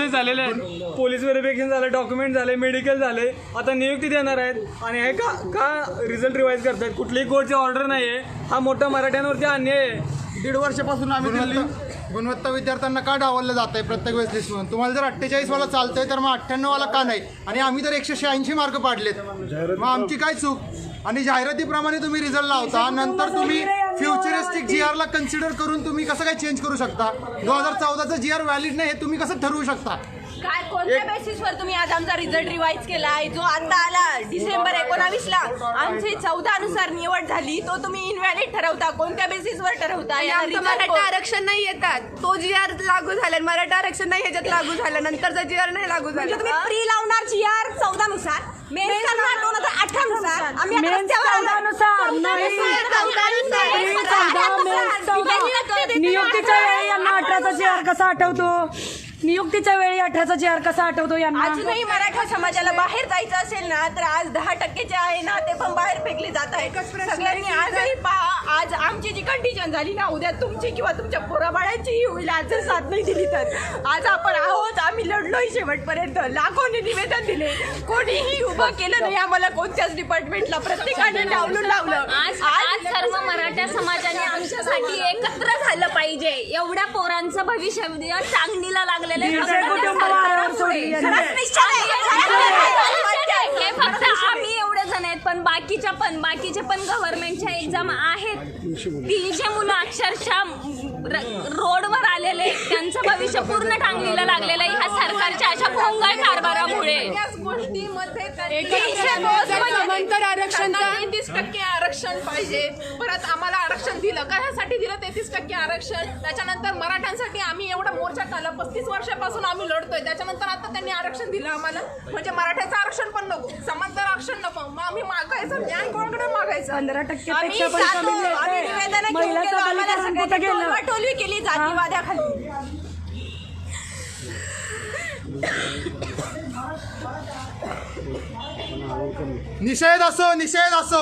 Document झालेले आहेत, police verification झालं, डॉक्युमेंट झाले, मेडिकल झाले, आता नियुक्ती देणार आहेत आणि हे का रिझल्ट रिवाईज करतायत? कुठलीही कोर्टची ऑर्डर नाही आहे. हा मोठा मराठ्यांवरती अन्याय आहे. 1.5 वर्षापासून आम्ही गुणवत्ता विद्यार्थ्यांना का डावललं जात आहे प्रत्येक वेळेस लिस्टमधून? तुम्हाला जर 48 वाला चालतंय तर मग 98 वाला का नाही? आणि आम्ही तर 186 मार्क पाडलेत, मग आमची काय चूक? आणि जाहिरातीप्रमाणे तुम्ही रिझल्ट लावता, नंतर तुम्ही फ्युचरिस्टिक GR ला कन्सिडर करून तुम्ही कसं काय चेंज करू शकता? 2014चा GR व्हॅलिड नाही हे तुम्ही कसं ठरवू शकता? काय कोणत्या बेसिसवर तुम्ही आज आमचा रिझल्ट रिवाईज केलाय जो आता आला डिसेंबर 19ला आमची 14 नुसार निवड झाली तो तुम्ही इनव्हॅलिड ठरवता? कोणत्या बेसिसवर ठरवता? मराठा आरक्षण नाही येतात, तो GR लागू झाला, मराठा आरक्षण नाही ह्याच्यात लागू झालं, नंतरचा GR नाही लागू झाला. तुम्ही प्री लावणार GR 14 नुसार, मेन करणार 2018 नुसार, आम्ही नियुक्तीच्या वेळी यांना 18चा GR कसा आठवतो? नियुक्तीच्या वेळी 18चा GR कसा आठवतो यांना? अजूनही मराठा समाजाला बाहेर जायचं असेल ना तर आज 10% आहे ना ते पण बाहेर फेकले जात आहे. सगळ्यांनी आजही आज आमची जी कंडिशन झाली ना उद्या तुमची किंवा तुमच्या पोराबाळांचीही होईल. आज जर साथ नाही दिली तर आज आपण आहोत, आम्ही लढलोय शेवटपर्यंत, लाखोने निवेदन दिले, कोणीही उभं केलं नाही आम्हाला कोणत्याच डिपार्टमेंटला, प्रत्येकाने डावलून लावलं. आज सर्व मराठा समाजाने आमच्यासाठी एकत्र झालं पाहिजे. एवढ्या पोरांचं भविष्य चांगलीला लागलेलं कुटुंब वाऱ्यावर सोडली. हे फक्त आम्ही एवढे जण आहेत, पण बाकीचे पण गव्हर्नमेंटच्या एक्झाम आहेत. 300 मुलं अक्षरशः रोडवर आलेले, त्यांचं भविष्य पूर्ण टांगलीला लागलेलं आहे ह्या सरकारच्या अशा भोंगळ कारभारामुळे. समांतर आरक्षण 33% आरक्षण पाहिजे. परत आम्हाला आरक्षण दिलं, कशासाठी दिलं 33% आरक्षण? त्याच्यानंतर मराठ्यांसाठी आम्ही एवढा मोर्चा काढला, 35 वर्षापासून आम्ही लढतोय, त्याच्यानंतर आता त्यांनी आरक्षण दिलं आम्हाला. म्हणजे मराठ्याचं आरक्षण पण नको, समांतर आरक्षण नको, मग आम्ही मागायचं न्याय कोणाकडे मागायचं? 15%पेक्षा पण कमी निवेदन टोलवी केली जातीवाद्याखाली. निषेध असो, निषेध असो.